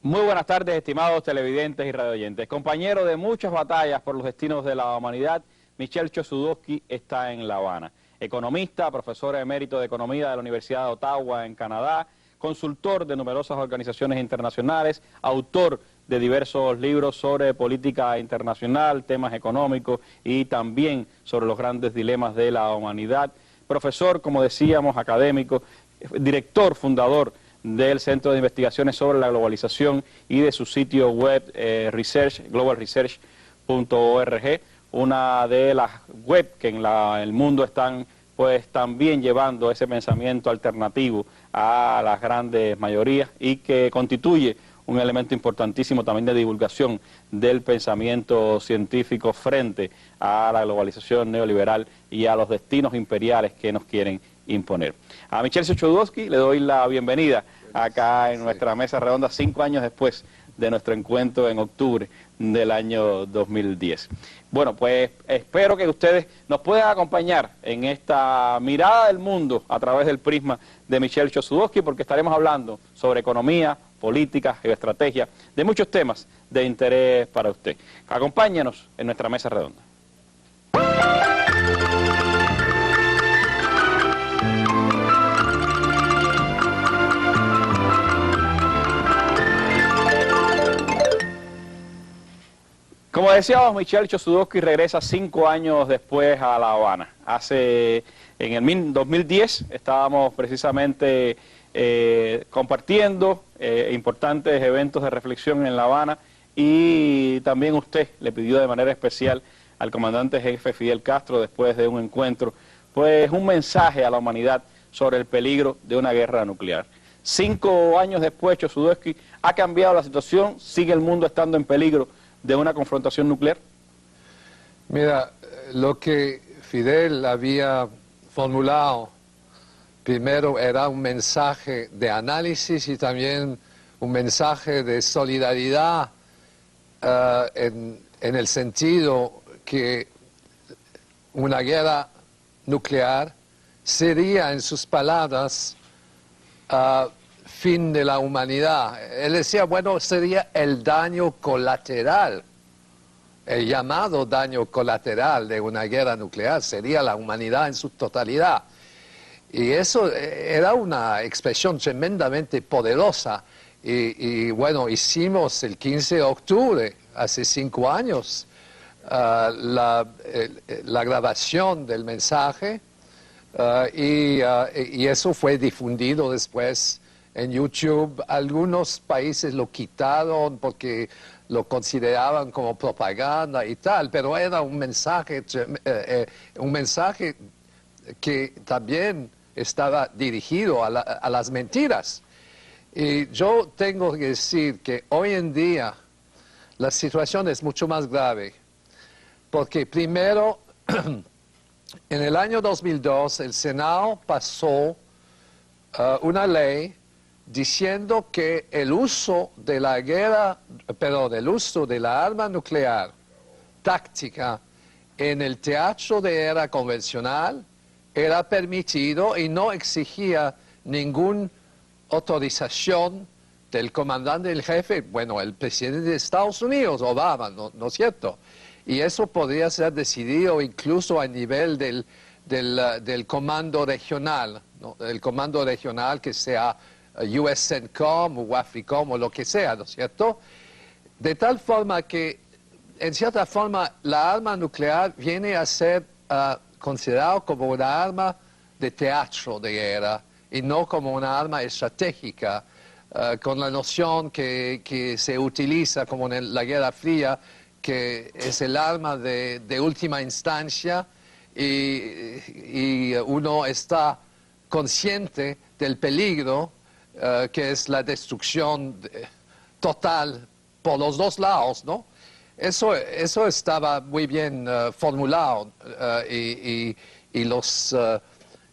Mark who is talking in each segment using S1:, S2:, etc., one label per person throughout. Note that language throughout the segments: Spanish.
S1: Muy buenas tardes, estimados televidentes y radioyentes. Compañero de muchas batallas por los destinos de la humanidad, Michel Chossudovsky está en La Habana. Economista, profesor emérito de Economía de la Universidad de Ottawa en Canadá, consultor de numerosas organizaciones internacionales, autor de diversos libros sobre política internacional, temas económicos y también sobre los grandes dilemas de la humanidad. Profesor, como decíamos, académico, director, fundador del Centro de Investigaciones sobre la Globalización y de su sitio web globalresearch.org, una de las web que en el mundo están pues también llevando ese pensamiento alternativo a las grandes mayorías y que constituye un elemento importantísimo también de divulgación del pensamiento científico frente a la globalización neoliberal y a los destinos imperiales que nos quieren imponer. A Michel Chossudovsky le doy la bienvenida acá en nuestra mesa redonda 5 años después de nuestro encuentro en octubre del año 2010. Bueno, pues espero que ustedes nos puedan acompañar en esta mirada del mundo a través del prisma de Michel Chossudovsky, porque estaremos hablando sobre economía, política, geoestrategia, de muchos temas de interés para usted. Acompáñenos en nuestra mesa redonda. Como decíamos, Michel Chossudovsky regresa 5 años después a La Habana. En el 2010 estábamos precisamente compartiendo importantes eventos de reflexión en La Habana y también usted le pidió de manera especial al comandante jefe Fidel Castro, después de un encuentro, pues un mensaje a la humanidad sobre el peligro de una guerra nuclear. 5 años después, Chossudovsky, ¿ha cambiado la situación? ¿Sigue el mundo estando en peligro de una confrontación nuclear?
S2: Mira, lo que Fidel había formulado primero era un mensaje de análisis y también un mensaje de solidaridad en el sentido que una guerra nuclear sería, en sus palabras, fin de la humanidad. Él decía, bueno, sería el daño colateral, el llamado daño colateral de una guerra nuclear, sería la humanidad en su totalidad. Y eso era una expresión tremendamente poderosa. Y bueno, hicimos el 15 de octubre, hace 5 años, la grabación del mensaje y eso fue difundido después en YouTube. Algunos países lo quitaron porque lo consideraban como propaganda y tal, pero era un mensaje que también estaba dirigido a las mentiras. Y yo tengo que decir que hoy en día la situación es mucho más grave, porque primero, en el año 2002, el Senado pasó una ley diciendo que el uso de la arma nuclear táctica en el teatro de guerra convencional era permitido y no exigía ninguna autorización del comandante en jefe, bueno, el presidente de Estados Unidos, Obama, ¿no es cierto? Y eso podría ser decidido incluso a nivel del comando regional, ¿no? El comando regional que sea US CENTCOM o AFRICOM o lo que sea, ¿no es cierto? De tal forma que, en cierta forma, la arma nuclear viene a ser considerado como una arma de teatro de guerra y no como una arma estratégica, con la noción que se utiliza como en la Guerra Fría, que es el arma de última instancia y uno está consciente del peligro que es la destrucción total por los dos lados, ¿no? Eso estaba muy bien formulado y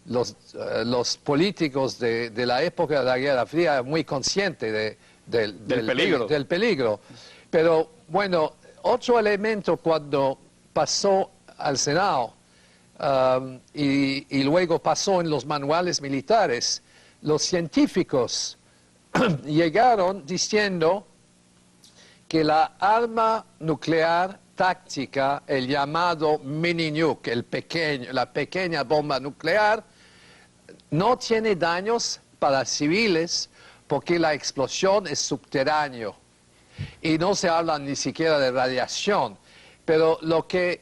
S2: los políticos de la época de la Guerra Fría eran muy conscientes del peligro. Pero bueno, otro elemento cuando pasó al Senado y luego pasó en los manuales militares, los científicos llegaron diciendo que la arma nuclear táctica, el llamado mini nuke, la pequeña bomba nuclear, no tiene daños para civiles porque la explosión es subterránea y no se habla ni siquiera de radiación. Pero lo que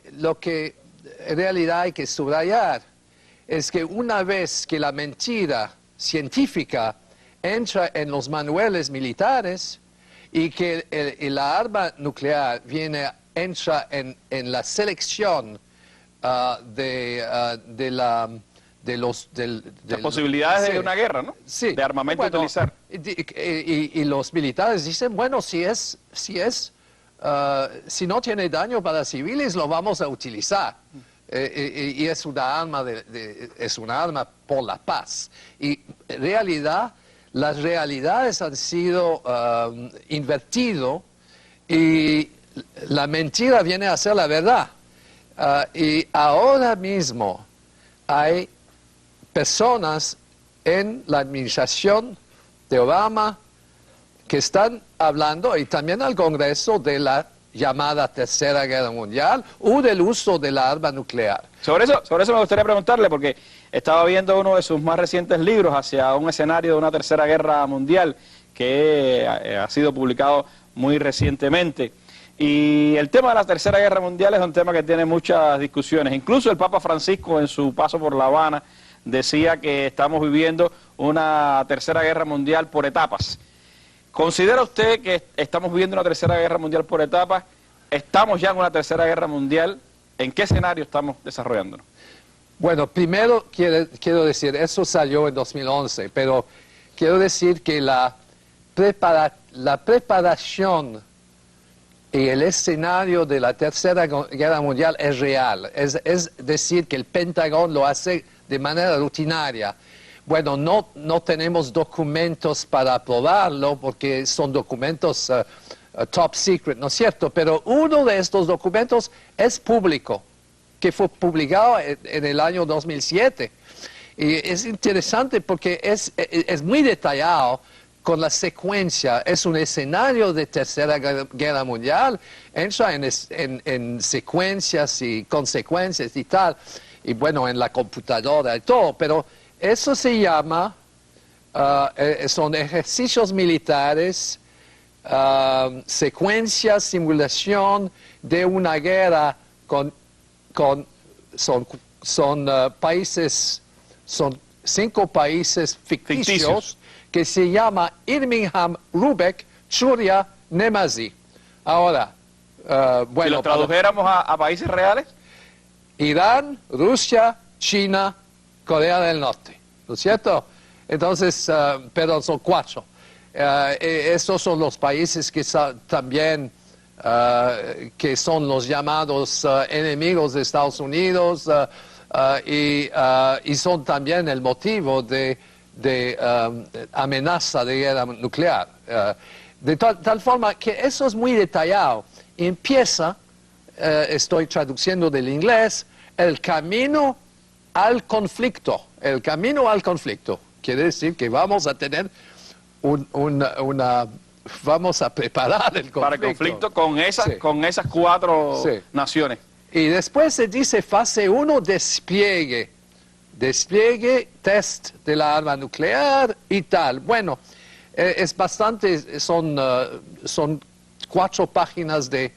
S2: en realidad hay que subrayar es que una vez que la mentira científica entra en los manuales militares y que la arma nuclear entra en la selección de las
S1: posibilidades
S2: sí,
S1: de una guerra, ¿no?
S2: Sí.
S1: De armamento a
S2: Bueno,
S1: utilizar.
S2: y los militares dicen, bueno, si no tiene daño para civiles, lo vamos a utilizar. Y es una arma es una arma por la paz. Y en realidad, las realidades han sido invertido y la mentira viene a ser la verdad. Y ahora mismo hay personas en la administración de Obama que están hablando, y también al Congreso, de la llamada Tercera Guerra Mundial o del uso de la arma nuclear.
S1: Sobre eso me gustaría preguntarle, porque estaba viendo uno de sus más recientes libros hacia un escenario de una Tercera Guerra Mundial que ha sido publicado muy recientemente. Y el tema de la Tercera Guerra Mundial es un tema que tiene muchas discusiones. Incluso el Papa Francisco, en su paso por La Habana, decía que estamos viviendo una Tercera Guerra Mundial por etapas. ¿Considera usted que estamos viviendo una Tercera Guerra Mundial por etapas? ¿Estamos ya en una Tercera Guerra Mundial? ¿En qué escenario estamos desarrollándonos?
S2: Bueno, primero quiero decir, eso salió en 2011, pero quiero decir que la preparación y el escenario de la Tercera Guerra Mundial es real. Es decir, que el Pentágono lo hace de manera rutinaria. Bueno, no tenemos documentos para probarlo porque son documentos top secret, ¿no es cierto? Pero uno de estos documentos es público, que fue publicado en el año 2007. Y es interesante porque es muy detallado con la secuencia. Es un escenario de Tercera Guerra Mundial, entra en secuencias y consecuencias y tal, y bueno, en la computadora y todo, pero eso se llama, son ejercicios militares, secuencia, simulación de una guerra son países, son 5 países ficticios que se llama Birmingham, Lübeck, Churia, Nemazi. Ahora, bueno,
S1: si lo tradujéramos a países reales,
S2: Irán, Rusia, China, Corea del Norte, ¿no es cierto? Entonces, perdón, son 4. Estos son los países que también que son los llamados enemigos de Estados Unidos y son también el motivo de amenaza de guerra nuclear. De tal forma que eso es muy detallado. Empieza, estoy traduciendo del inglés, el camino al conflicto. El camino al conflicto quiere decir que vamos a tener vamos a preparar el conflicto.
S1: Para el conflicto con esas 4 naciones.
S2: Y después se dice fase 1, despliegue, test de la arma nuclear y tal. Bueno, es bastante, son 4 páginas de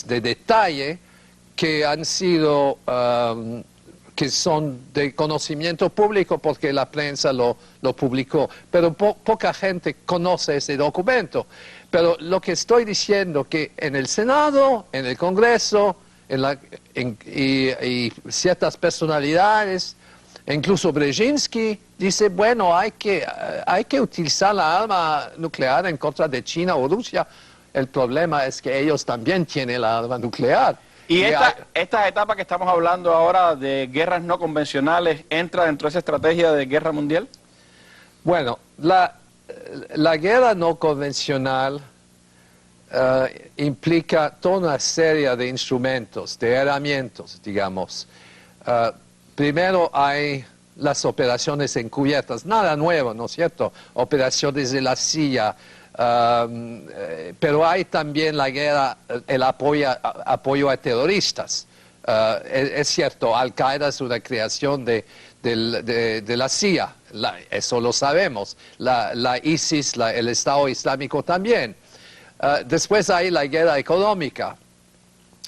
S2: detalle que han sido, que son de conocimiento público porque la prensa lo publicó, pero poca gente conoce ese documento. Pero lo que estoy diciendo que en el Senado, en el Congreso, y ciertas personalidades, incluso Brzezinski, dice, bueno, hay que utilizar la arma nuclear en contra de China o Rusia. El problema es que ellos también tienen la arma nuclear.
S1: ¿Y estas etapas que estamos hablando ahora de guerras no convencionales entra dentro de esa estrategia de guerra mundial?
S2: Bueno, la guerra no convencional implica toda una serie de instrumentos, de herramientas, digamos. Primero hay las operaciones encubiertas, nada nuevo, ¿no es cierto? Operaciones de la CIA, pero hay también la guerra, el apoyo a terroristas. Es cierto, Al-Qaeda es una creación de la CIA, eso lo sabemos, la ISIS, el Estado Islámico también. Después hay la guerra económica,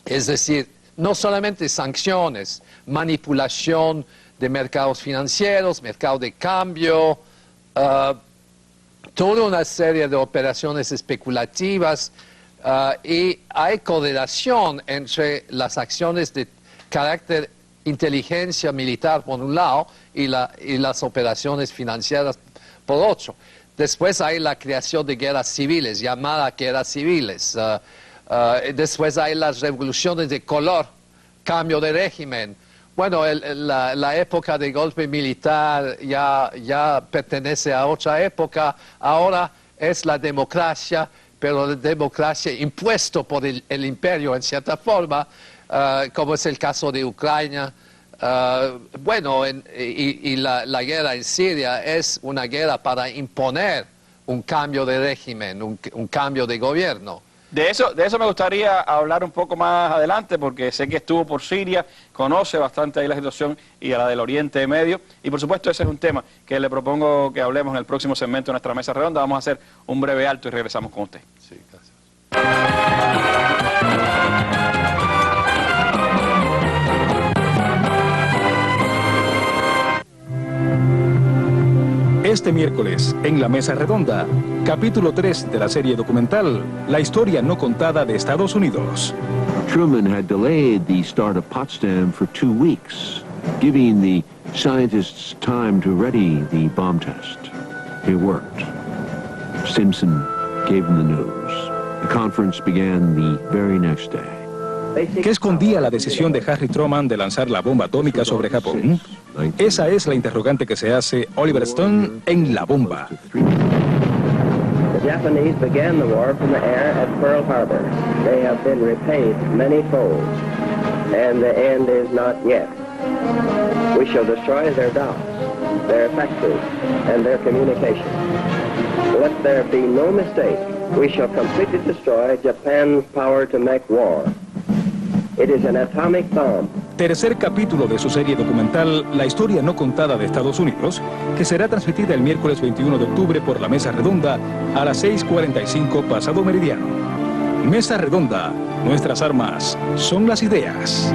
S2: es decir, no solamente sanciones, manipulación de mercados financieros, mercado de cambio, toda una serie de operaciones especulativas, y hay correlación entre las acciones de carácter inteligencia militar por un lado y las operaciones financieras por otro. Después hay la creación de guerras civiles, llamadas guerras civiles. Después hay las revoluciones de color, cambio de régimen. Bueno, la época de golpe militar ya pertenece a otra época. Ahora es la democracia, pero la democracia impuesto por el imperio en cierta forma, como es el caso de Ucrania. Bueno, la guerra en Siria es una guerra para imponer un cambio de régimen, un cambio de gobierno.
S1: De eso me gustaría hablar un poco más adelante, porque sé que estuvo por Siria, conoce bastante ahí la situación y a la del Oriente Medio, y por supuesto ese es un tema que le propongo que hablemos en el próximo segmento de nuestra mesa redonda. Vamos a hacer un breve alto y regresamos con usted.
S2: Sí, gracias.
S3: Este miércoles, en la Mesa Redonda, capítulo 3 de la serie documental La historia no contada de Estados Unidos.
S4: Truman had delayed the start of Potsdam for 2 weeks, giving the scientists time to ready the bomb test. It worked. Stimson gave them the news. The conference began the very next day.
S3: ¿Qué escondía la decisión de Harry Truman de lanzar la bomba atómica sobre Japón? Esa es la interrogante que se hace Oliver Stone en La Bomba.
S5: The Japanese began the war from the air at Pearl Harbor. They have been repaid many folds, and the end is not yet. We shall destroy their docks, their factories, and their communications. Let there be no mistake, we shall completely destroy Japan's power to make war. It is an atomic bomb.
S3: Tercer capítulo de su serie documental La historia no contada de Estados Unidos, que será transmitida el miércoles 21 de octubre por la Mesa Redonda a las 6:45 pasado meridiano. Mesa Redonda, nuestras armas son las ideas.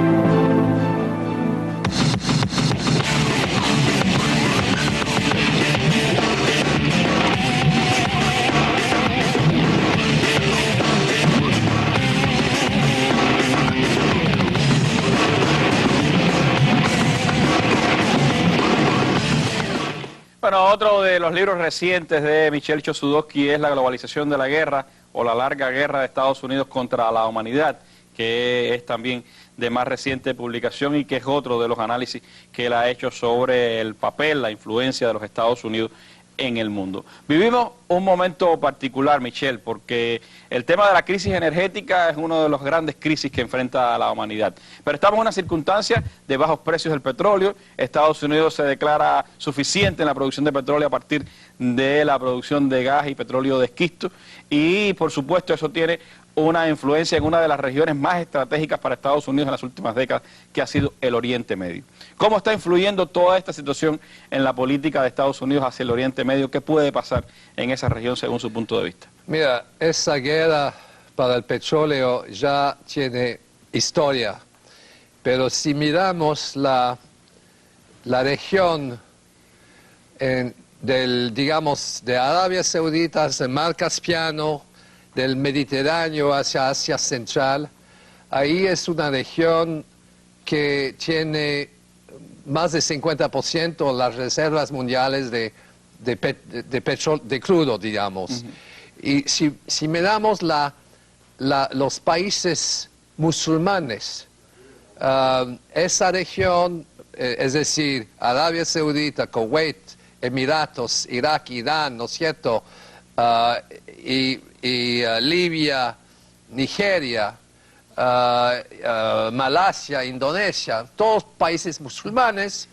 S1: Bueno, otro de los libros recientes de Michel Chossudovsky es La globalización de la guerra, o la larga guerra de Estados Unidos contra la humanidad, que es también de más reciente publicación y que es otro de los análisis que él ha hecho sobre el papel, la influencia de los Estados Unidos en el mundo. Vivimos un momento particular, Michel, porque el tema de la crisis energética es uno de los grandes crisis que enfrenta la humanidad. Pero estamos en una circunstancia de bajos precios del petróleo. Estados Unidos se declara suficiente en la producción de petróleo a partir de la producción de gas y petróleo de esquisto. Y, por supuesto, eso tiene una influencia en una de las regiones más estratégicas para Estados Unidos en las últimas décadas, que ha sido el Oriente Medio. ¿Cómo está influyendo toda esta situación en la política de Estados Unidos hacia el Oriente Medio? ¿Qué puede pasar en esa región según su punto de vista?
S2: Mira, esa guerra para el petróleo ya tiene historia, pero si miramos la región digamos, de Arabia Saudita hacia el Mar Caspiano, del Mediterráneo hacia Asia Central, ahí es una región que tiene más del 50% las reservas mundiales de crudo, digamos. Y si miramos los países musulmanes, esa región, es decir, Arabia Saudita, Kuwait, Emiratos, Irak, Irán, ¿no es cierto?, y Libia, Nigeria, Malasia, Indonesia, todos países musulmanes,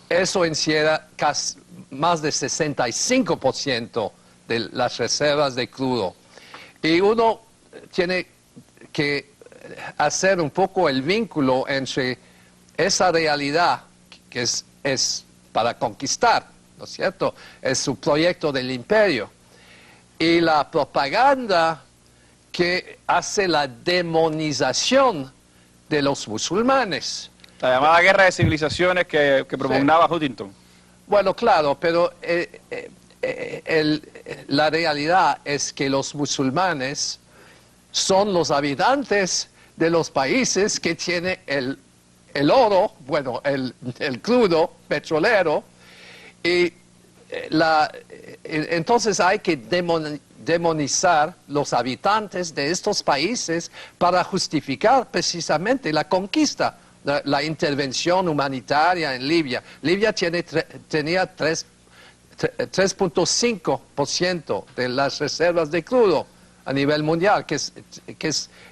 S2: eso encierra casi más de 65% de las reservas de crudo. Y uno tiene que hacer un poco el vínculo entre esa realidad que es para conquistar, ¿no es cierto? Es su proyecto del imperio. Y la propaganda que hace la demonización de los musulmanes.
S1: La llamada guerra de civilizaciones que propugnaba Huntington.
S2: Bueno, claro, pero la realidad es que los musulmanes son los habitantes de los países que tienen el oro, bueno, el crudo petrolero, y entonces hay que demonizar los habitantes de estos países para justificar precisamente la conquista, la intervención humanitaria en Libia. Libia tenía 3.5% de las reservas de crudo a nivel mundial, que es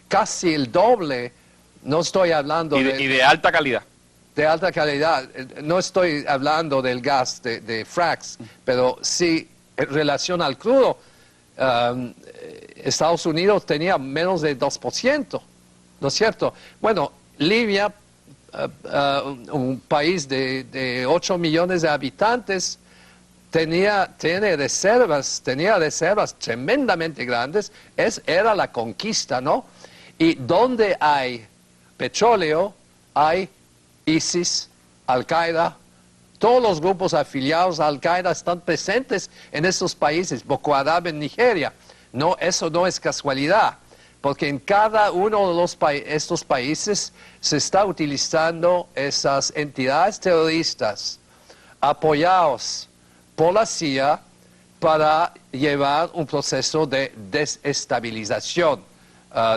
S2: casi el doble. No estoy hablando
S1: y de alta calidad.
S2: De alta calidad. No estoy hablando del gas de fracks, pero sí en relación al crudo. Estados Unidos tenía menos de 2%, ¿no es cierto? Bueno, Libia, un país de 8 millones de habitantes, tenía reservas tremendamente grandes. Era la conquista, ¿no? Y donde hay petróleo, hay ISIS, Al-Qaeda. Todos los grupos afiliados a Al-Qaeda están presentes en esos países. Boko Haram en Nigeria. No, eso no es casualidad, porque en cada uno de estos países se está utilizando esas entidades terroristas apoyados por la CIA para llevar un proceso de desestabilización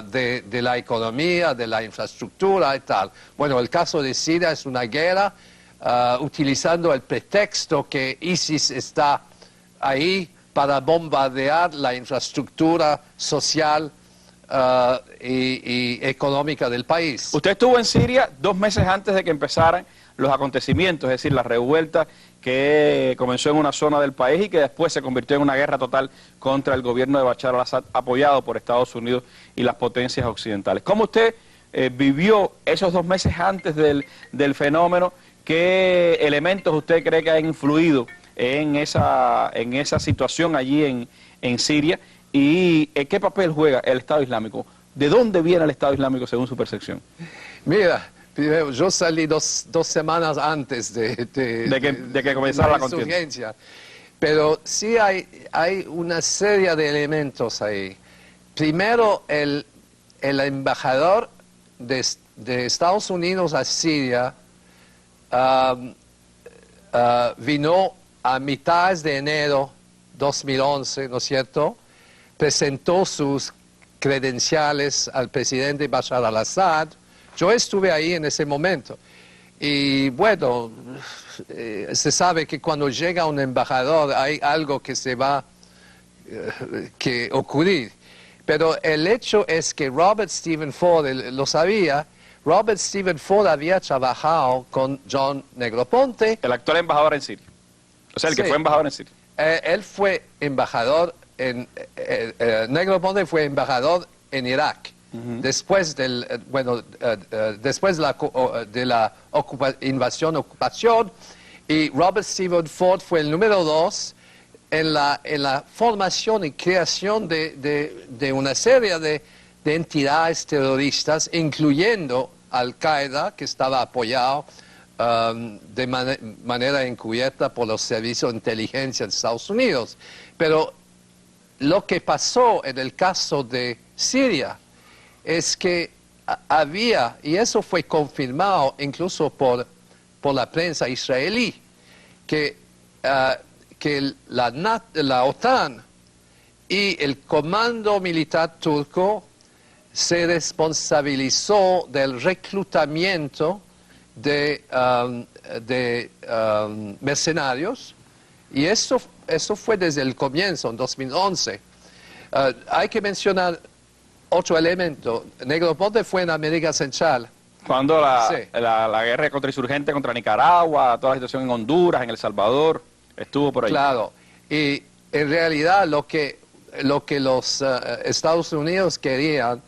S2: de la economía, de la infraestructura y tal. Bueno, el caso de Siria es una guerra utilizando el pretexto que ISIS está ahí para bombardear la infraestructura social y económica del país.
S1: Usted estuvo en Siria 2 meses antes de que empezaran los acontecimientos, es decir, la revuelta que comenzó en una zona del país y que después se convirtió en una guerra total contra el gobierno de Bashar al-Assad, apoyado por Estados Unidos y las potencias occidentales. ¿Cómo usted vivió esos 2 meses antes del fenómeno? ¿Qué elementos usted cree que han influido en esa situación allí en Siria? ¿Y qué papel juega el Estado Islámico? ¿De dónde viene el Estado Islámico según su percepción?
S2: Mira, primero, yo salí dos semanas antes de
S1: que comenzara la
S2: contienda. Pero sí hay una serie de elementos ahí. Primero, el embajador de Estados Unidos a Siria vino a mitad de enero 2011, ¿no es cierto? Presentó sus credenciales al presidente Bashar al-Assad. Yo estuve ahí en ese momento. Y bueno, se sabe que cuando llega un embajador hay algo que se va que ocurrir. Pero el hecho es que Robert Stephen Ford, lo sabía, Robert Stephen Ford había trabajado con John Negroponte.
S1: El actual embajador en Siria. O sea, el que fue embajador en Siria.
S2: Él fue embajador Negroponte fue embajador en Irak. Después después de la ocupación, y Robert Stephen Ford fue el número 2 en la formación y creación de una serie de entidades terroristas, incluyendo Al-Qaeda, que estaba apoyado de manera encubierta por los servicios de inteligencia de Estados Unidos. Pero lo que pasó en el caso de Siria es que había, y eso fue confirmado incluso por la prensa israelí, que la OTAN y el comando militar turco se responsabilizó del reclutamiento de mercenarios, y eso fue desde el comienzo, en 2011. Hay que mencionar otro elemento. Negroponte fue en América Central
S1: Cuando
S2: Sí.
S1: la guerra contrainsurgente contra Nicaragua, toda la situación en Honduras, en El Salvador, estuvo por ahí.
S2: Claro, y en realidad lo que los Estados Unidos querían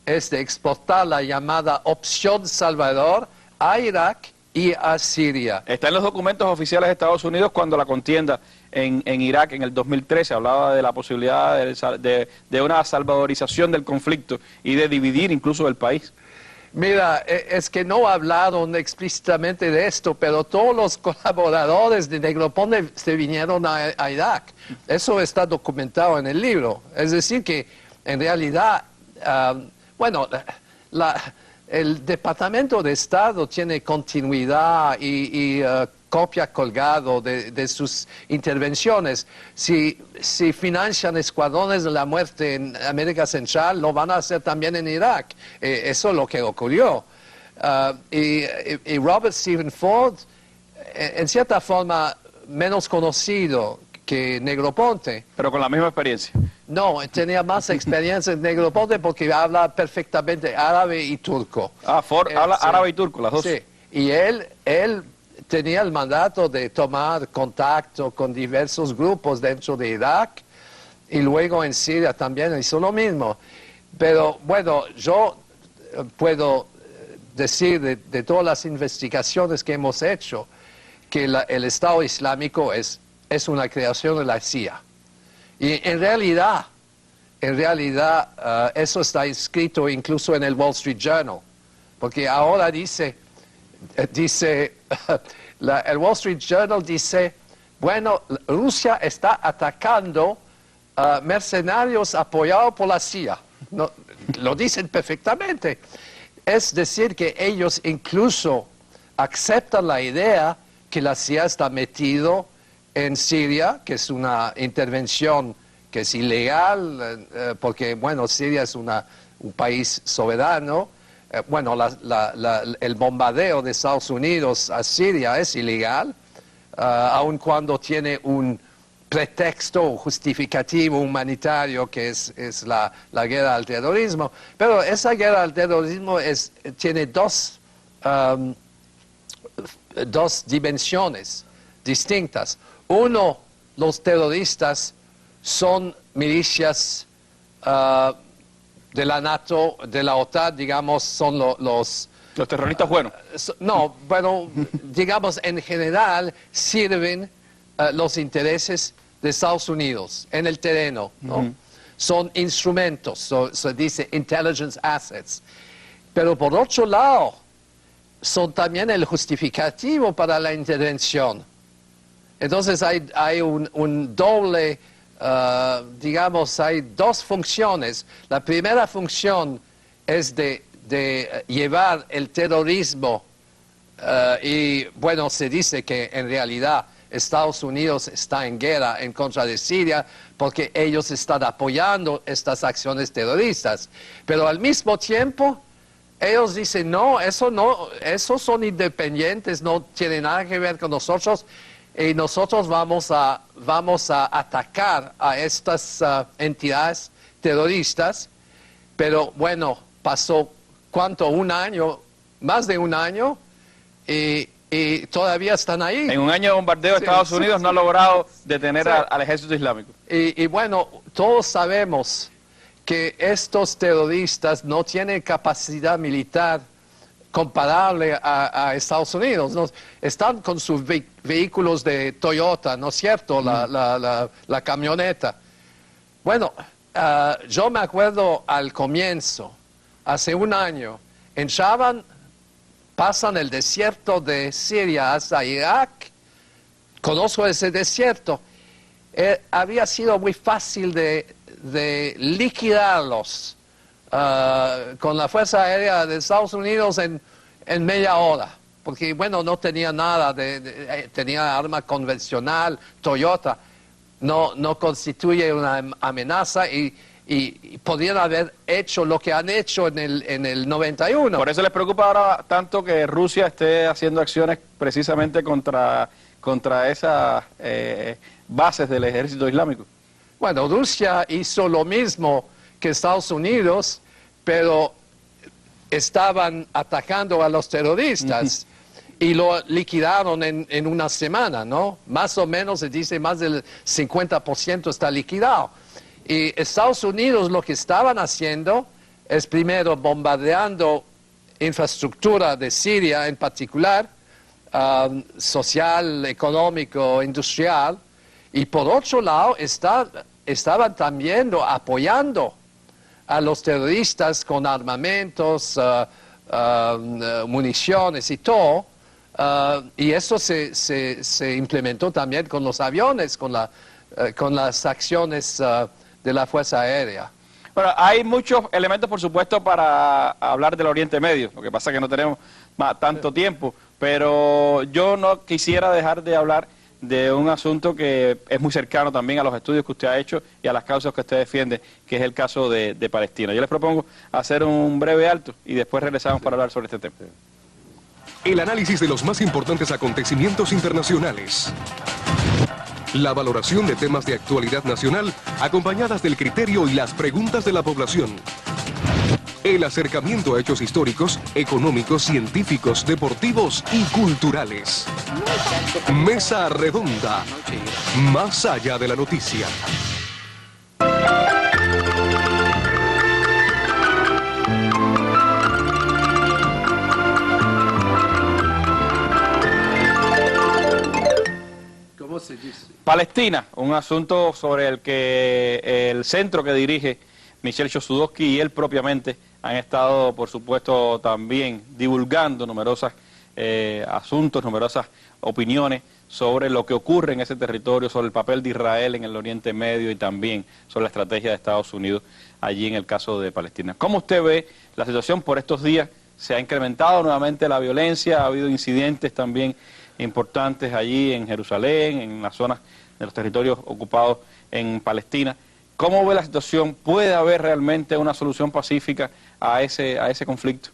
S2: es de exportar la llamada opción Salvador a Irak y a Siria.
S1: Está en los documentos oficiales de Estados Unidos cuando la contienda en Irak en el 2013 hablaba de la posibilidad de una salvadorización del conflicto y de dividir incluso el país.
S2: Mira, es que no hablaron explícitamente de esto, pero todos los colaboradores de Negroponte se vinieron a Irak. Eso está documentado en el libro. Es decir que, en realidad, bueno, el Departamento de Estado tiene continuidad y copia colgado de sus intervenciones. Si financian escuadrones de la muerte en América Central, lo van a hacer también en Irak. Eso es lo que ocurrió. Y Robert Stephen Ford, en cierta forma, menos conocido que Negroponte.
S1: Pero con la misma experiencia.
S2: No, tenía más experiencia en Negroponte porque habla perfectamente árabe y turco.
S1: Ford habla
S2: sí.
S1: árabe y turco, las dos.
S2: Sí, y él tenía el mandato de tomar contacto con diversos grupos dentro de Irak y luego en Siria también hizo lo mismo. Pero bueno, yo puedo decir de todas las investigaciones que hemos hecho que el Estado Islámico es una creación de la CIA. Y en realidad eso está escrito incluso en el Wall Street Journal, porque ahora dice el Wall Street Journal dice, bueno, Rusia está atacando mercenarios apoyados por la CIA. No, lo dicen perfectamente. Es decir, que ellos incluso aceptan la idea que la CIA está metido en Siria, que es una intervención que es ilegal, porque, bueno, Siria es un país soberano. Bueno, el bombardeo de Estados Unidos a Siria es ilegal, aun cuando tiene un pretexto justificativo humanitario que es la guerra al terrorismo. Pero esa guerra al terrorismo tiene dos dimensiones distintas. Uno, los terroristas son milicias de la NATO, de la OTAN, digamos, son los
S1: terroristas buenos.
S2: No, bueno, digamos, en general sirven los intereses de Estados Unidos en el terreno, ¿no? Son instrumentos, se dice intelligence assets. Pero por otro lado, son también el justificativo para la intervención. Entonces hay un doble, digamos, hay dos funciones. La primera función es de llevar el terrorismo y, bueno, se dice que en realidad Estados Unidos está en guerra en contra de Siria porque ellos están apoyando estas acciones terroristas. Pero al mismo tiempo, ellos dicen, no, esos son independientes, no tienen nada que ver con nosotros. Y nosotros vamos a atacar a estas entidades terroristas, pero bueno, pasó, ¿cuánto? Un año, más de un año, y todavía están ahí.
S1: En un año de bombardeo,
S2: Sí,
S1: Estados Unidos
S2: sí,
S1: no ha logrado detener
S2: sí.
S1: al ejército islámico.
S2: Y bueno, todos sabemos que estos terroristas no tienen capacidad militar comparable a Estados Unidos, ¿no? Están con sus vehículos de Toyota, ¿no es cierto? La camioneta. Bueno, yo me acuerdo al comienzo, hace un año, pasan el desierto de Siria hasta Irak, conozco ese desierto, había sido muy fácil de liquidarlos con la Fuerza Aérea de Estados Unidos en media hora, porque bueno, no tenía nada, tenía arma convencional, Toyota, no constituye una amenaza y podrían haber hecho lo que han hecho en el 91.
S1: Por eso les preocupa ahora tanto que Rusia esté haciendo acciones precisamente contra esas bases del ejército islámico.
S2: Bueno, Rusia hizo lo mismo que Estados Unidos, pero estaban atacando a los terroristas y lo liquidaron en una semana, ¿no? Más o menos se dice más del 50% está liquidado. Y Estados Unidos lo que estaban haciendo es primero bombardeando infraestructura de Siria en particular, social, económico, industrial, y por otro lado estaban también apoyando a los terroristas con armamentos, municiones y todo, y eso se implementó también con los aviones, con las acciones de la Fuerza Aérea.
S1: Bueno, hay muchos elementos, por supuesto, para hablar del Oriente Medio. Lo que pasa es que no tenemos tanto tiempo, pero yo no quisiera dejar de hablar de un asunto que es muy cercano también a los estudios que usted ha hecho y a las causas que usted defiende, que es el caso de Palestina. Yo les propongo hacer un breve alto y después regresamos para hablar sobre este tema.
S6: El análisis de los más importantes acontecimientos internacionales. La valoración de temas de actualidad nacional, acompañadas del criterio y las preguntas de la población. El acercamiento a hechos históricos, económicos, científicos, deportivos y culturales. Mesa Redonda. Más allá de la noticia.
S1: Palestina, un asunto sobre el que el centro que dirige Michel Chossudovsky y él propiamente han estado, por supuesto, también divulgando numerosos asuntos, numerosas opiniones sobre lo que ocurre en ese territorio, sobre el papel de Israel en el Oriente Medio y también sobre la estrategia de Estados Unidos allí en el caso de Palestina. ¿Cómo usted ve la situación por estos días? Se ha incrementado nuevamente la violencia, ha habido incidentes también importantes allí en Jerusalén, en las zonas de los territorios ocupados en Palestina. ¿Cómo ve la situación? ¿Puede haber realmente una solución pacífica a ese conflicto?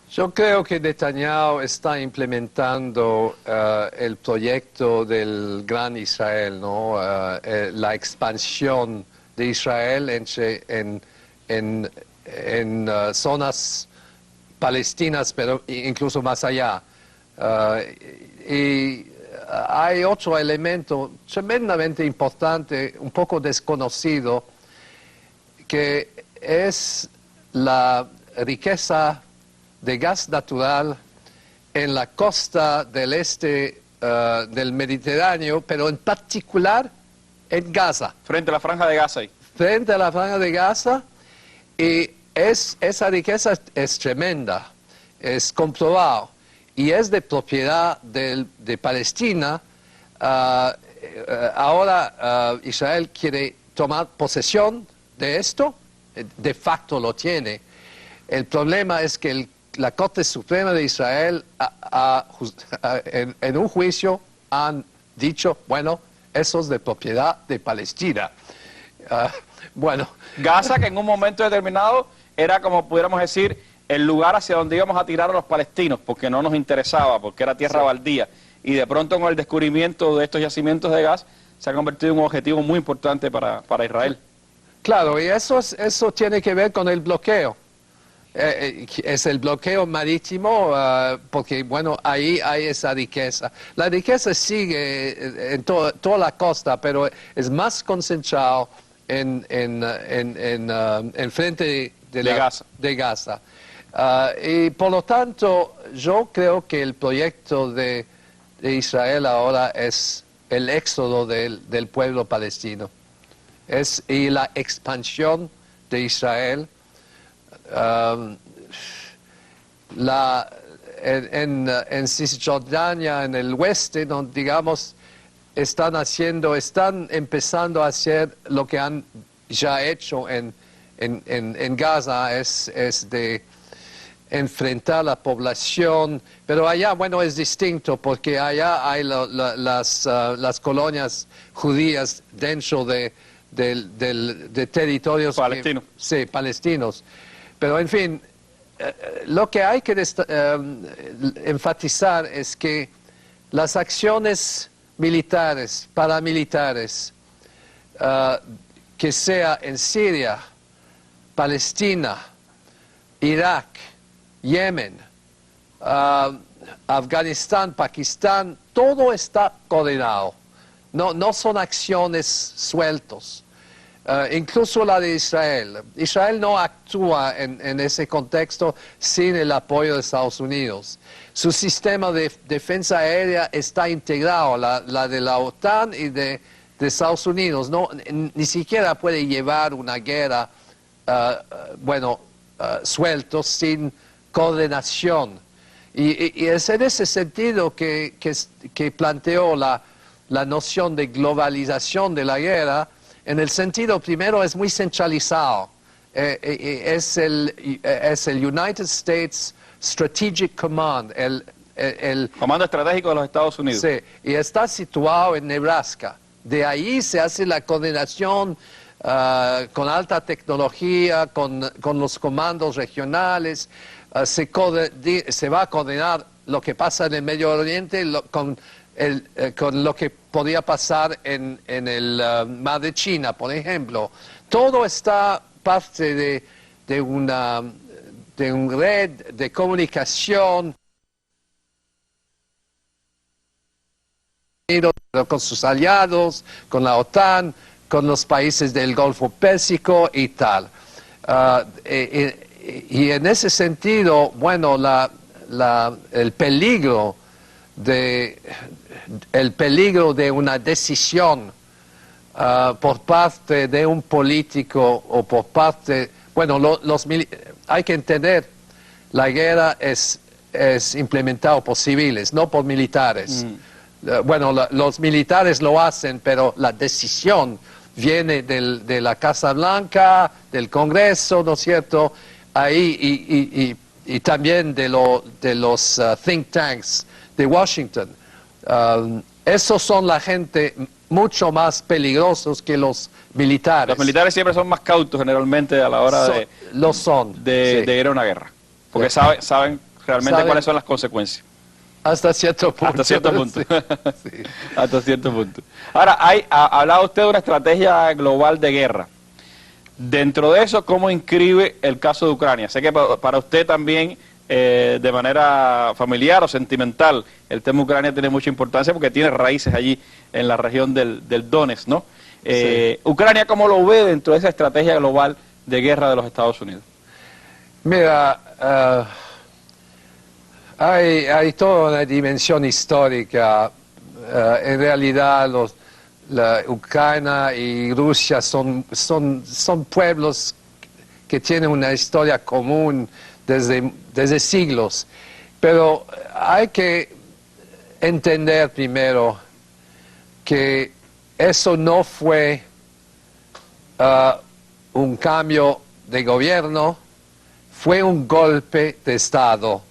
S2: Yo creo que Netanyahu está implementando el proyecto del Gran Israel, ¿no? La expansión de Israel en zonas palestinas, pero incluso más allá. Y hay otro elemento tremendamente importante, un poco desconocido, que es la riqueza de gas natural en la costa del este del Mediterráneo, pero en particular en Gaza.
S1: Frente a la Franja de Gaza.
S2: Frente a la Franja de Gaza, y esa riqueza es tremenda, es comprobado. Y es de propiedad de Palestina. Ahora Israel quiere tomar posesión de esto, de facto lo tiene. El problema es que la Corte Suprema de Israel en un juicio han dicho, bueno, eso es de propiedad de Palestina. Bueno.
S1: Gaza, que en un momento determinado era, como pudiéramos decir, el lugar hacia donde íbamos a tirar a los palestinos, porque no nos interesaba, porque era tierra baldía. Y de pronto con el descubrimiento de estos yacimientos de gas, se ha convertido en un objetivo muy importante para Israel.
S2: Claro, y eso tiene que ver con el bloqueo. Es el bloqueo marítimo, porque, bueno, ahí hay esa riqueza. La riqueza sigue en toda la costa, pero es más concentrado en frente de Gaza. Y por lo tanto, yo creo que el proyecto de Israel ahora es el éxodo del pueblo palestino. Y la expansión de Israel. En Cisjordania, en el oeste, digamos, están empezando a hacer lo que han ya hecho en Gaza, es de enfrentar la población, pero allá, bueno, es distinto, porque allá hay las colonias judías dentro de territorios
S1: palestinos.
S2: Sí, palestinos. Pero, en fin, lo que hay que enfatizar es que las acciones militares, paramilitares, que sea en Siria, Palestina Irak, Yemen, Afganistán, Pakistán, todo está coordinado. No son acciones sueltos. Incluso la de Israel. Israel no actúa en ese contexto sin el apoyo de Estados Unidos. Su sistema de defensa aérea está integrado, la de la OTAN y de Estados Unidos. Ni siquiera puede llevar una guerra, suelto, sin coordinación. Y es en ese sentido que planteó la noción de globalización de la guerra. En el sentido, primero, es muy centralizado. Es el United States Strategic Command, el
S1: Comando Estratégico de los Estados Unidos.
S2: Sí, y está situado en Nebraska. De ahí se hace la coordinación con alta tecnología, con los comandos regionales. Se va a coordinar lo que pasa en el Medio Oriente con lo que podía pasar en el mar de China, por ejemplo. Todo está parte de una red de comunicación con sus aliados, con la OTAN, con los países del Golfo Pérsico y tal. Y en ese sentido, bueno, el peligro de una decisión por parte de un político o por parte, bueno, hay que entender, la guerra es implementada por civiles, no por militares. Bueno, los militares lo hacen, pero la decisión viene de la Casa Blanca, del Congreso, ¿no es cierto? Ahí y también de los think tanks de Washington. Esos son la gente mucho más peligrosos que los militares.
S1: Los militares siempre son más cautos generalmente a la hora de ir a una guerra, porque saben realmente cuáles son las consecuencias.
S2: Hasta cierto punto.
S1: Hasta cierto punto.
S2: Sí.
S1: Hasta cierto punto. Ahora, hablaba usted de una estrategia global de guerra. Dentro de eso, ¿cómo inscribe el caso de Ucrania? Sé que para usted también, de manera familiar o sentimental, el tema de Ucrania tiene mucha importancia porque tiene raíces allí en la región del Donetsk, ¿no?
S2: Sí.
S1: ¿Ucrania cómo lo ve dentro de esa estrategia global de guerra de los Estados Unidos?
S2: Mira, hay toda una dimensión histórica. En realidad, Ucrania y Rusia son pueblos que tienen una historia común desde siglos. Pero hay que entender primero que eso no fue un cambio de gobierno, fue un golpe de Estado.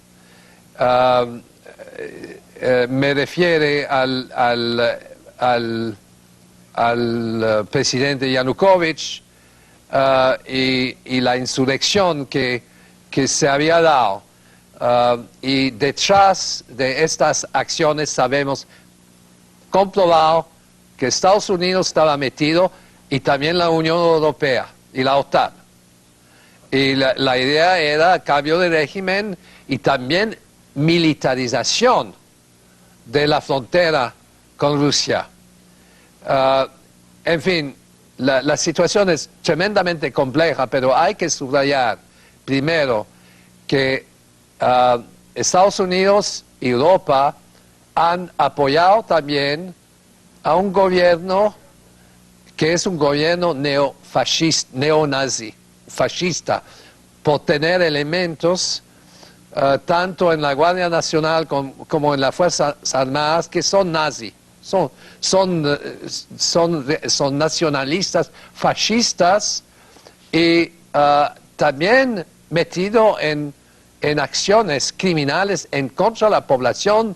S2: Me refiere al presidente Yanukovych y la insurrección que se había dado. Y detrás de estas acciones sabemos, comprobado, que Estados Unidos estaba metido y también la Unión Europea y la OTAN. Y la idea era cambio de régimen y también militarización de la frontera con Rusia. En fin, la situación es tremendamente compleja, pero hay que subrayar primero que Estados Unidos y Europa han apoyado también a un gobierno que es un gobierno neofascista, neonazi, fascista, por tener elementos tanto en la Guardia Nacional como en las Fuerzas Armadas que son nazis, son nacionalistas, fascistas y también metido en acciones criminales en contra de la población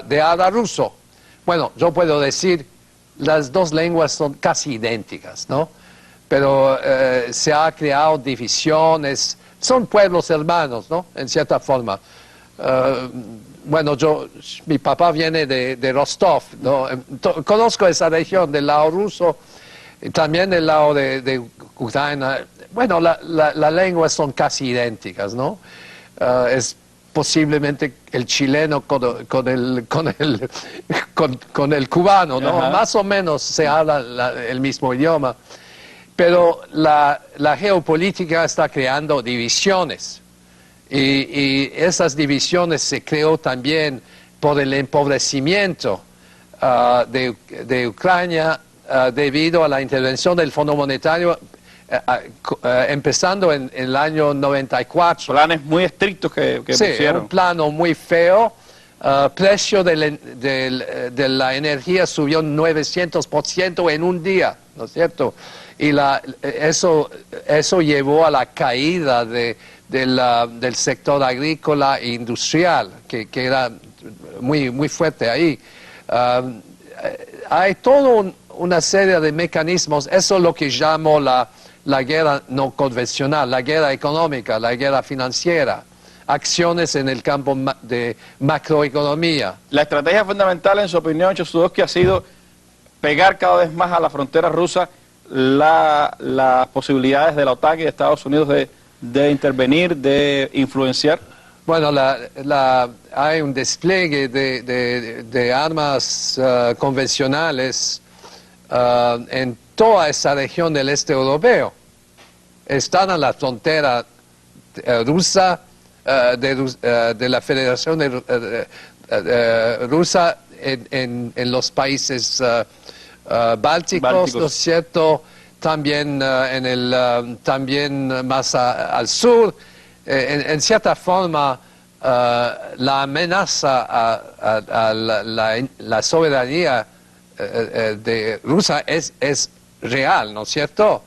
S2: de habla ruso. Bueno, yo puedo decir, las dos lenguas son casi idénticas, ¿no? Pero se ha creado divisiones, son pueblos hermanos, ¿no? En cierta forma. Bueno, mi papá viene de Rostov, ¿no? Conozco esa región del lado ruso Y también del lado de Ucrania, bueno, las lenguas son casi idénticas, ¿no? Es posiblemente el chileno con el cubano, ¿no?
S1: Ajá.
S2: Más o menos se habla el mismo idioma. Pero la geopolítica está creando divisiones. Y esas divisiones se creó también por el empobrecimiento de Ucrania debido a la intervención del Fondo Monetario empezando en el año 94.
S1: Planes muy estrictos que
S2: Sí,
S1: pusieron.
S2: un plano muy feo. Precio de la energía subió 900% en un día, ¿no es cierto? Y eso llevó a la caída del sector agrícola e industrial, que era muy fuerte ahí. Hay toda una serie de mecanismos, eso es lo que llamo la guerra no convencional, la guerra económica, la guerra financiera, acciones en el campo de macroeconomía.
S1: La estrategia fundamental, en su opinión, Chosudovsky, ha sido pegar cada vez más a la frontera rusa las posibilidades de la OTAN y de Estados Unidos de intervenir, de influenciar.
S2: Bueno, hay un despliegue de armas convencionales en toda esa región del este europeo. Están a la frontera rusa, de la Federación Rusa en los países bálticos, ¿no es cierto? También, también más al sur. En cierta forma, la amenaza a la soberanía de Rusia es real, ¿no es cierto?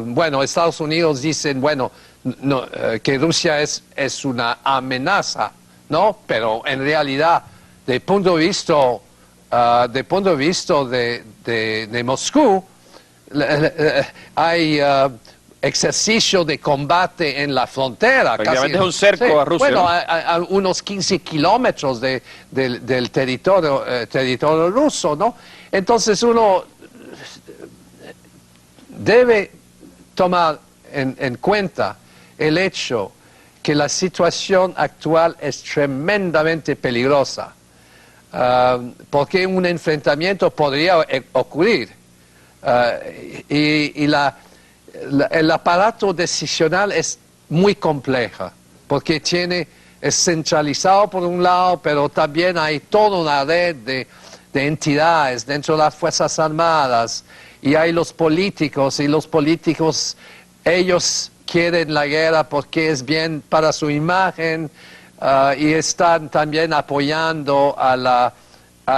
S2: Bueno, Estados Unidos dicen, bueno, no, que Rusia es una amenaza, ¿no? Pero en realidad, de punto de vista de Moscú, hay ejercicio de combate en la frontera.
S1: Prácticamente es un cerco a Rusia.
S2: Bueno,
S1: ¿no?
S2: a unos 15 kilómetros del territorio ruso, ¿no? Entonces uno debe tomar en cuenta el hecho que la situación actual es tremendamente peligrosa, porque un enfrentamiento podría ocurrir. El aparato decisional es muy complejo, porque es centralizado por un lado, pero también hay toda una red de entidades dentro de las Fuerzas Armadas, y hay los políticos, y los políticos, ellos quieren la guerra porque es bien para su imagen, y están también apoyando a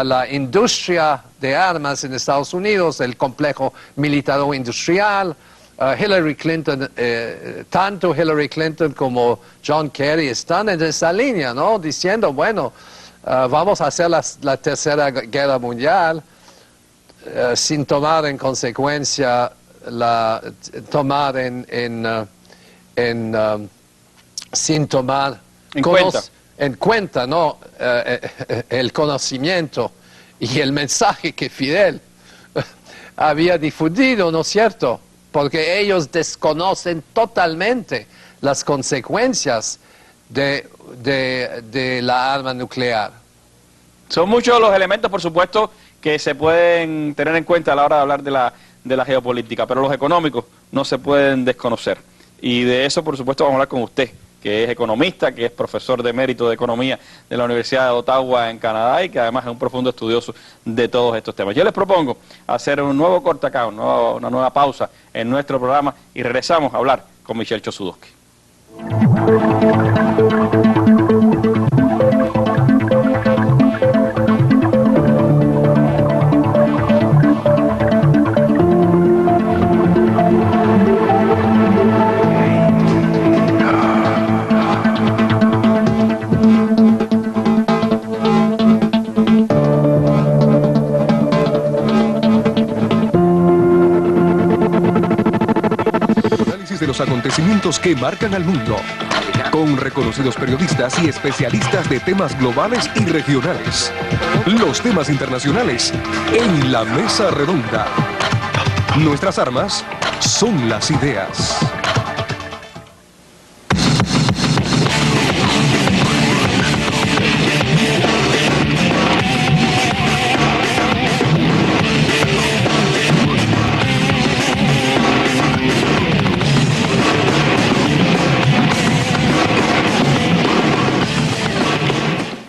S2: la industria de armas en Estados Unidos, el complejo militar-industrial. Hillary Clinton, tanto Hillary Clinton como John Kerry están en esa línea, ¿no? Diciendo, bueno, vamos a hacer la tercera guerra mundial sin tomar en consecuencia, sin tomar en cuenta, ¿no? El conocimiento y el mensaje que Fidel había difundido, ¿no es cierto? Porque ellos desconocen totalmente las consecuencias de la arma nuclear.
S1: Son muchos los elementos, por supuesto, que se pueden tener en cuenta a la hora de hablar de la geopolítica, pero los económicos no se pueden desconocer. Y de eso, por supuesto, vamos a hablar con usted, que es economista, que es profesor de mérito de economía de la Universidad de Ottawa en Canadá y que además es un profundo estudioso de todos estos temas. Yo les propongo hacer un nuevo corte acá, una nueva pausa en nuestro programa y regresamos a hablar con Michel Chosudovsky.
S6: Análisis de los acontecimientos que marcan al mundo. con reconocidos periodistas y especialistas de temas globales y regionales. Los temas internacionales en la mesa redonda. Nuestras armas son las ideas.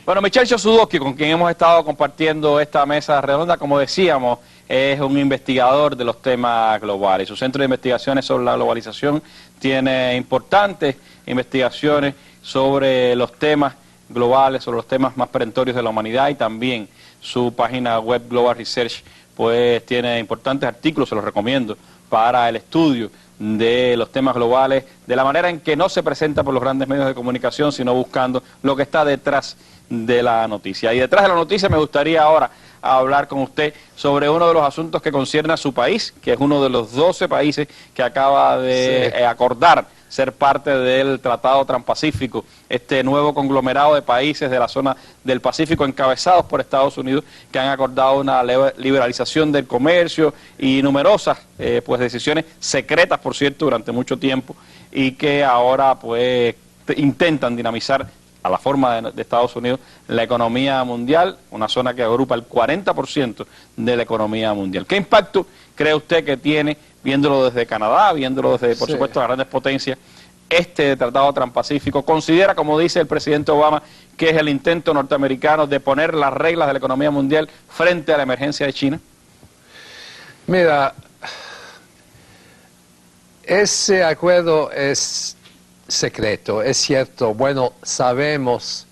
S1: Bueno, Michel Chossudovsky, con quien hemos estado compartiendo esta mesa redonda, como decíamos, es un investigador de los temas globales. Su centro de investigaciones sobre la globalización tiene importantes investigaciones sobre los temas globales, sobre los temas más perentorios de la humanidad, y también su página web Global Research pues tiene importantes artículos, se los recomiendo, para el estudio de los temas globales, de la manera en que no se presenta por los grandes medios de comunicación, sino buscando lo que está detrás de la noticia. Y detrás de la noticia me gustaría ahora hablar con usted sobre uno de los asuntos que concierne a su país, que es uno de los 12 países que acaba de acordar ser parte del Tratado Transpacífico, este nuevo conglomerado de países de la zona del Pacífico encabezados por Estados Unidos, que han acordado una liberalización del comercio y numerosas pues decisiones secretas, por cierto, durante mucho tiempo, y que ahora pues intentan dinamizar a la forma de Estados Unidos la economía mundial, una zona que agrupa el 40% de la economía mundial. ¿Qué impacto cree usted que tiene, viéndolo desde Canadá, viéndolo desde, por supuesto, las grandes potencias, este Tratado Transpacífico? ¿Considera, como dice el presidente Obama, que es el intento norteamericano de poner las reglas de la economía mundial frente a la emergencia de China?
S2: Mira, ese acuerdo es secreto, es cierto. Bueno, sabemos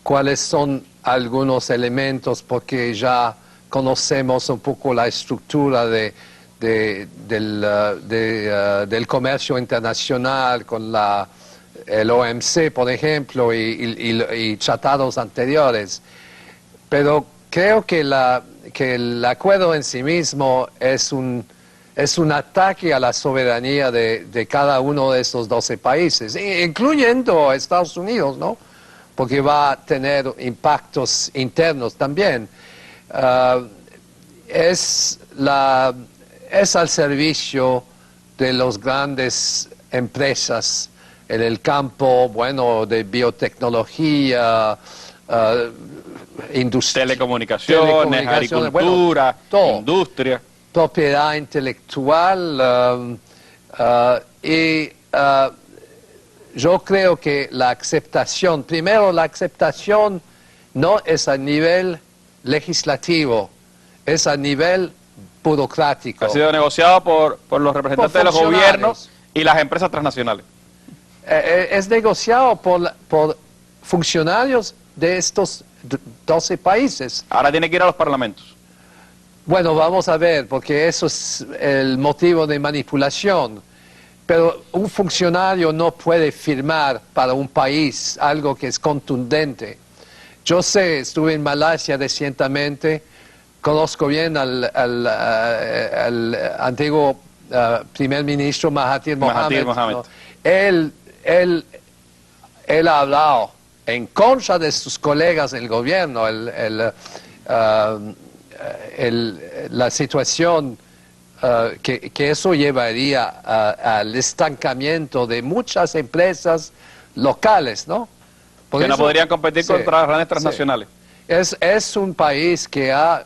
S2: cuáles son algunos elementos porque ya conocemos un poco la estructura del comercio internacional con el OMC, por ejemplo, y tratados anteriores. Pero creo que el acuerdo en sí mismo es un ataque a la soberanía de cada uno de esos 12 países, incluyendo a Estados Unidos, ¿no? Porque va a tener impactos internos también. Es al servicio de las grandes empresas en el campo, bueno, de biotecnología,
S1: telecomunicaciones, agricultura,
S2: bueno,
S1: industria,
S2: propiedad intelectual, yo creo que la aceptación, primero la aceptación no es a nivel legislativo, es a nivel burocrático.
S1: Ha sido negociado por los representantes de los gobiernos y las empresas transnacionales.
S2: Es negociado por funcionarios de estos 12 países.
S1: Ahora tiene que ir a los parlamentos.
S2: Bueno, vamos a ver, porque eso es el motivo de manipulación. Pero un funcionario no puede firmar para un país algo que es contundente. Yo sé, estuve en Malasia recientemente, conozco bien al antiguo primer ministro Mahathir Mohamad. ¿No? Él ha hablado en contra de sus colegas del gobierno, la situación que eso llevaría al estancamiento de muchas empresas locales, ¿no?
S1: Que no podrían competir contra las grandes transnacionales.
S2: Es un país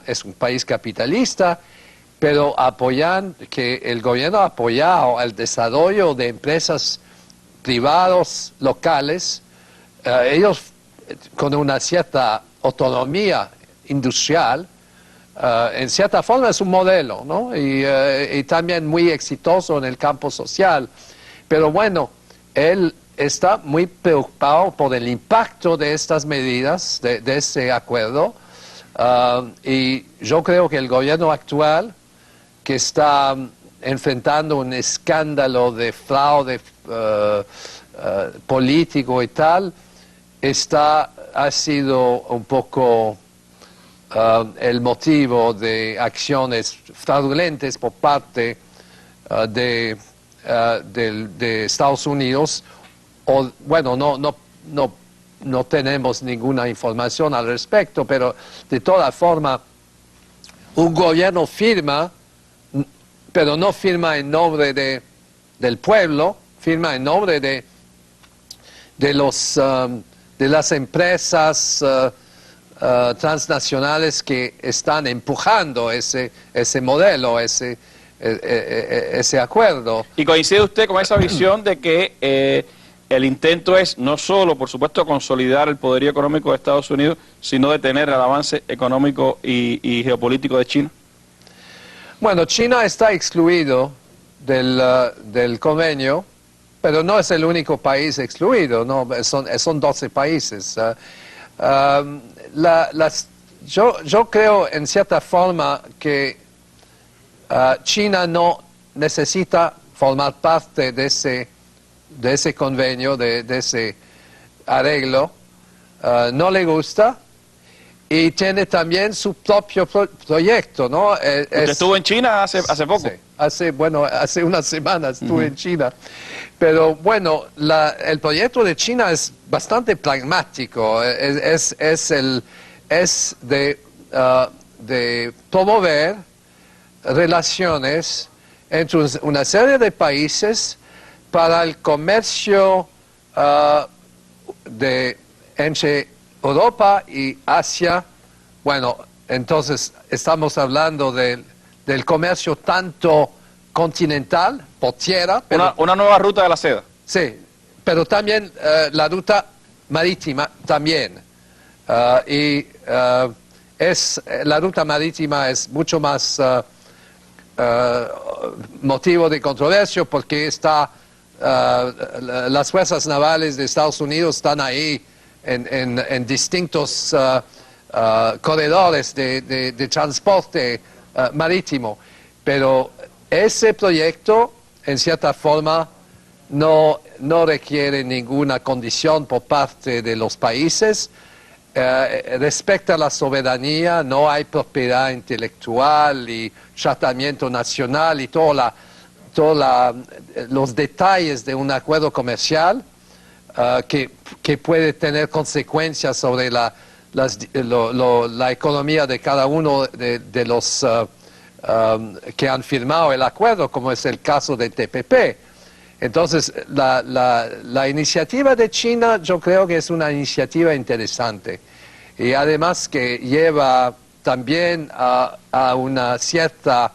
S2: es un país capitalista, pero que el gobierno ha apoyado el desarrollo de empresas privadas locales, ellos con una cierta autonomía industrial. En cierta forma es un modelo, ¿no? Y también muy exitoso en el campo social. Pero bueno, él está muy preocupado por el impacto de estas medidas, de este acuerdo. Y yo creo que el gobierno actual, que está enfrentando un escándalo de fraude político y tal, ha sido un poco el motivo de acciones fraudulentas por parte de Estados Unidos bueno, no tenemos ninguna información al respecto, pero de toda forma, un gobierno firma, pero no firma en nombre del pueblo, firma en nombre de las empresas transnacionales que están empujando ese modelo, ese acuerdo.
S1: ¿Y coincide usted con esa visión de que el intento es no solo, por supuesto, consolidar el poderío económico de Estados Unidos, sino detener el avance económico y geopolítico de China?
S2: Bueno, China está excluido del convenio, pero no es el único país excluido, ¿no? Son 12 países. Yo creo en cierta forma que China no necesita formar parte de ese convenio, de ese arreglo, no le gusta y tiene también su propio proyecto, ¿no?
S1: ¿Usted estuvo en China hace poco?
S2: Sí, hace unas semanas estuve en China. Pero bueno, el proyecto de China es bastante pragmático, es de promover relaciones entre una serie de países para el comercio entre Europa y Asia. Bueno, entonces estamos hablando del comercio tanto continental, por tierra. Pero,
S1: una nueva ruta de la seda.
S2: Sí, pero también la ruta marítima también. La ruta marítima es mucho más motivo de controversia porque las fuerzas navales de Estados Unidos están ahí en distintos corredores de transporte marítimo. Pero ese proyecto, en cierta forma, no requiere ninguna condición por parte de los países. Respecto a la soberanía, no hay propiedad intelectual y tratamiento nacional y todos los detalles de un acuerdo comercial que puede tener consecuencias sobre la economía de cada uno de los que han firmado el acuerdo, como es el caso del TPP. Entonces, la iniciativa de China yo creo que es una iniciativa interesante y además que lleva también a una cierta,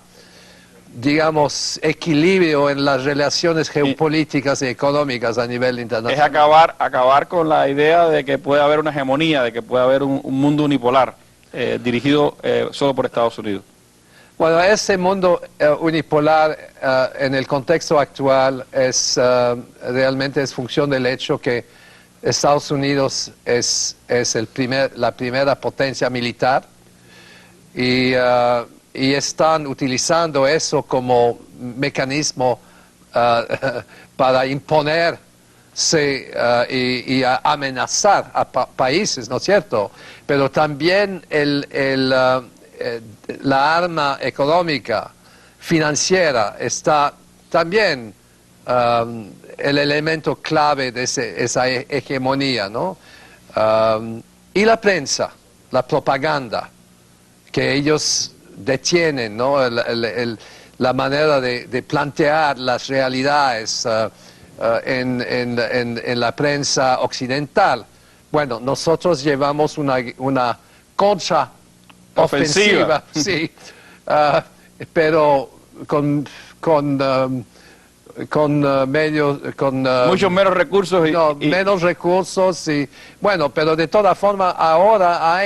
S2: digamos, equilibrio en las relaciones geopolíticas y económicas a nivel internacional.
S1: Es acabar con la idea de que puede haber una hegemonía, de que puede haber un mundo unipolar dirigido solo por Estados Unidos.
S2: Bueno, ese mundo unipolar en el contexto actual realmente es función del hecho que Estados Unidos es la primera potencia militar y están utilizando eso como mecanismo para imponerse y amenazar a países, ¿no es cierto? Pero también la arma económica, financiera, está también el elemento clave de esa hegemonía, ¿no? Y la prensa, la propaganda, que ellos detienen, ¿no? La manera de plantear las realidades en la prensa occidental. Bueno, nosotros llevamos una contraofensiva, sí, pero con
S1: muchos menos recursos
S2: menos recursos y bueno, pero de toda forma ahora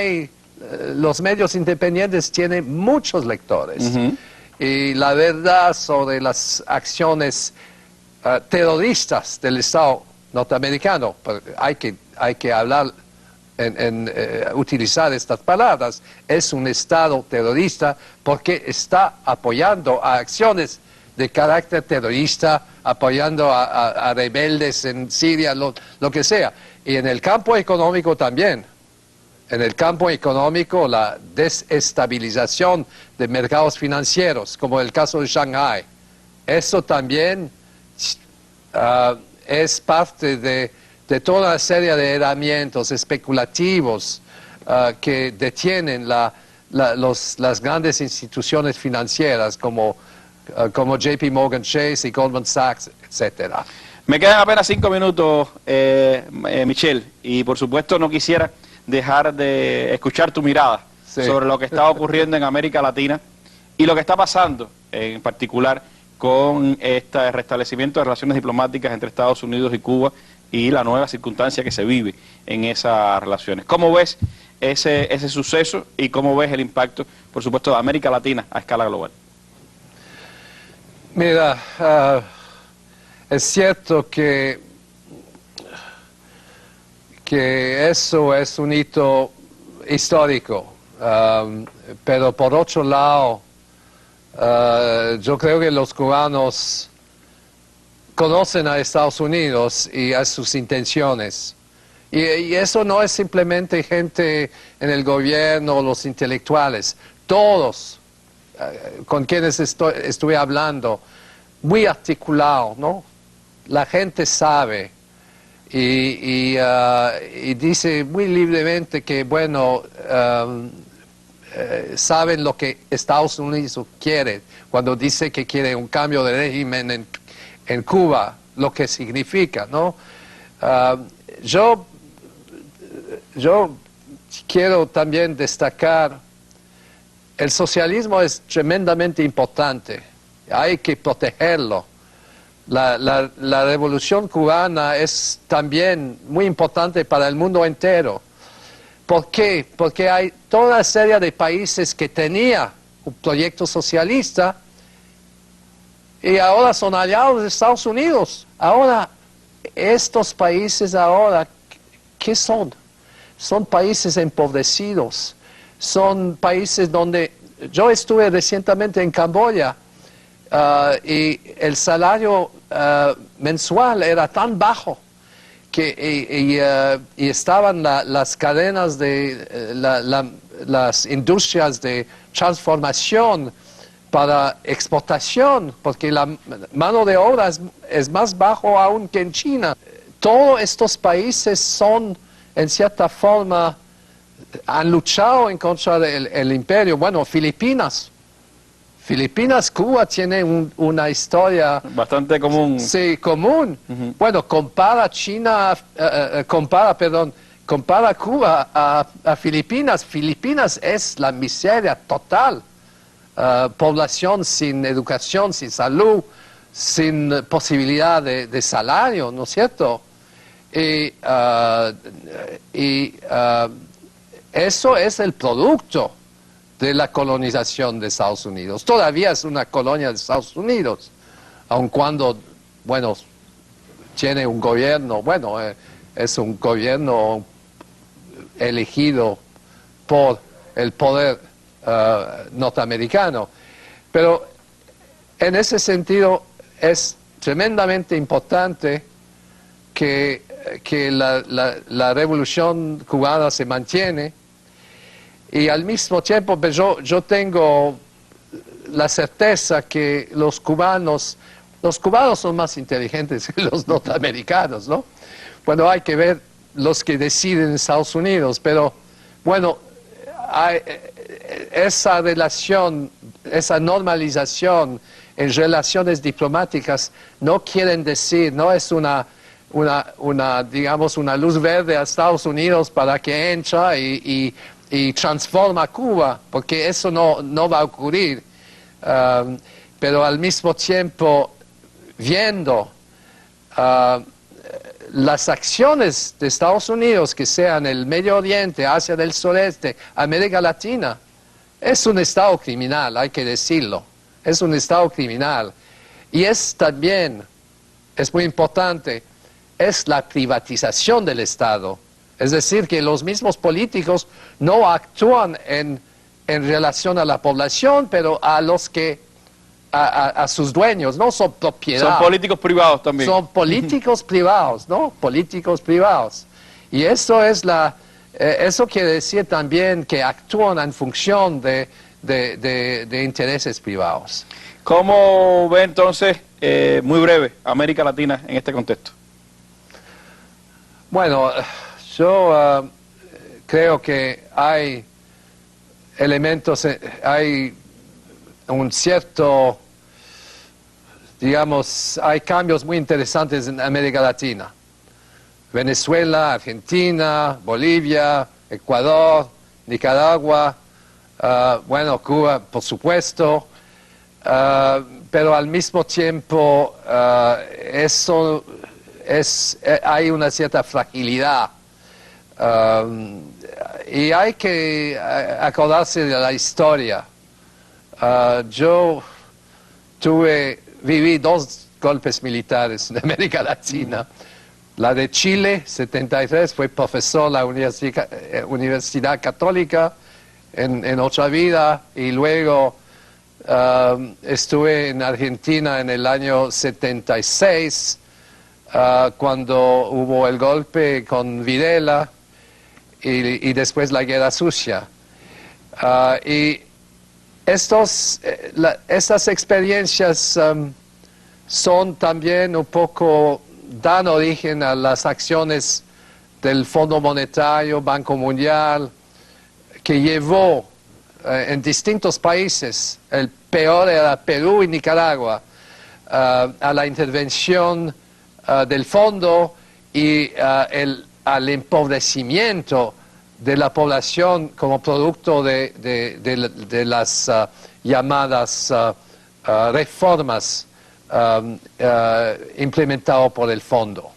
S2: los medios independientes tienen muchos lectores y la verdad sobre las acciones terroristas del Estado norteamericano, hay que hablar utilizar estas palabras, es un Estado terrorista porque está apoyando a acciones de carácter terrorista, apoyando a rebeldes en Siria, lo que sea. Y en el campo económico también. En el campo económico, la desestabilización de mercados financieros, como el caso de Shanghái. Eso también es parte de toda una serie de herramientas especulativos que detienen las grandes instituciones financieras como JP Morgan Chase y Goldman Sachs, etcétera.
S1: Me quedan apenas 5 minutos, Michel, y por supuesto no quisiera dejar de escuchar tu mirada sobre lo que está ocurriendo en América Latina y lo que está pasando en particular con este restablecimiento de relaciones diplomáticas entre Estados Unidos y Cuba y la nueva circunstancia que se vive en esas relaciones. ¿Cómo ves ese suceso y cómo ves el impacto, por supuesto, de América Latina a escala global?
S2: Mira, es cierto que eso es un hito histórico, pero por otro lado, yo creo que los cubanos conocen a Estados Unidos y a sus intenciones. Y eso no es simplemente gente en el gobierno o los intelectuales. Todos con quienes estuve hablando, muy articulado, ¿no? La gente sabe y dice muy libremente que, bueno, saben lo que Estados Unidos quiere cuando dice que quiere un cambio de régimen en Cuba, lo que significa, ¿no? Yo quiero también destacar, el socialismo es tremendamente importante, hay que protegerlo. La revolución cubana es también muy importante para el mundo entero. ¿Por qué? Porque hay toda una serie de países que tenían un proyecto socialista y ahora son aliados de Estados Unidos. Ahora, estos países ahora, ¿qué son? Son países empobrecidos, son países donde... Yo estuve recientemente en Camboya y el salario mensual era tan bajo que y estaban las cadenas de las industrias de transformación para exportación, porque la mano de obra es más bajo aún que en China. Todos estos países son, en cierta forma, han luchado en contra del imperio. Bueno, Filipinas, Cuba tiene una historia
S1: bastante común.
S2: Sí, común. Bueno, compara Cuba a Filipinas. Filipinas es la miseria total. Población sin educación, sin salud, sin posibilidad de salario, ¿no es cierto? Y eso es el producto de la colonización de Estados Unidos. Todavía es una colonia de Estados Unidos, aun cuando, bueno, tiene un gobierno, bueno, es un gobierno elegido por el poder norteamericano. Pero en ese sentido es tremendamente importante que la revolución cubana se mantiene y al mismo tiempo pues yo tengo la certeza que los cubanos son más inteligentes que los norteamericanos, ¿no? Bueno, hay que ver los que deciden en Estados Unidos, pero bueno, hay esa relación, esa normalización en relaciones diplomáticas no quieren decir, no es digamos, una luz verde a Estados Unidos para que entra y transforma Cuba, porque eso no va a ocurrir. Pero al mismo tiempo, viendo las acciones de Estados Unidos, que sean el Medio Oriente, Asia del Sureste, América Latina, es un Estado criminal, hay que decirlo. Es un Estado criminal. Y es también, es muy importante, es la privatización del Estado. Es decir, que los mismos políticos no actúan en relación a la población, pero a los que, a sus dueños, no son propiedad.
S1: Son políticos privados también.
S2: Son políticos privados, ¿no? Políticos privados. Y eso es eso quiere decir también que actúan en función de intereses privados.
S1: ¿Cómo ve entonces, muy breve, América Latina en este contexto?
S2: Bueno, yo creo que hay elementos, hay un cierto, digamos, hay cambios muy interesantes en América Latina. Venezuela, Argentina, Bolivia, Ecuador, Nicaragua, bueno, Cuba, por supuesto, pero al mismo tiempo hay una cierta fragilidad. Y hay que acordarse de la historia. Yo viví 2 golpes militares en América Latina. La de Chile, 73, fue profesor en la Universidad Católica en otra vida, y luego estuve en Argentina en el año 76, cuando hubo el golpe con Videla y después la Guerra Sucia. Y estas experiencias son también un poco, dan origen a las acciones del Fondo Monetario, Banco Mundial, que llevó en distintos países, el peor era Perú y Nicaragua, a la intervención del fondo y al empobrecimiento de la población como producto de las llamadas reformas implementadas por el fondo.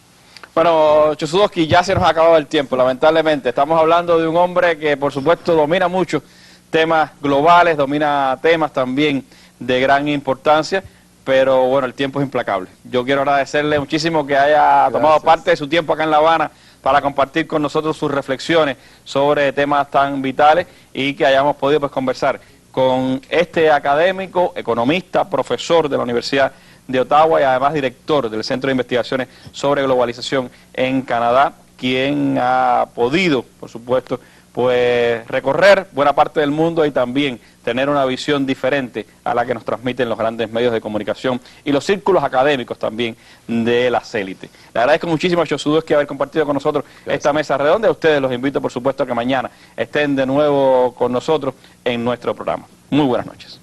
S1: Bueno, Chuzudovsky, ya se nos ha acabado el tiempo, lamentablemente. Estamos hablando de un hombre que, por supuesto, domina mucho temas globales, domina temas también de gran importancia, pero bueno, el tiempo es implacable. Yo quiero agradecerle muchísimo que haya tomado parte de su tiempo acá en La Habana para compartir con nosotros sus reflexiones sobre temas tan vitales y que hayamos podido pues conversar con este académico, economista, profesor de la Universidad de Ottawa y además director del Centro de Investigaciones sobre Globalización en Canadá, quien ha podido, por supuesto, pues recorrer buena parte del mundo y también tener una visión diferente a la que nos transmiten los grandes medios de comunicación y los círculos académicos también de las élites. Le agradezco muchísimo a Chuzudovsky haber compartido con nosotros esta mesa redonda. A ustedes los invito, por supuesto, a que mañana estén de nuevo con nosotros en nuestro programa. Muy buenas noches.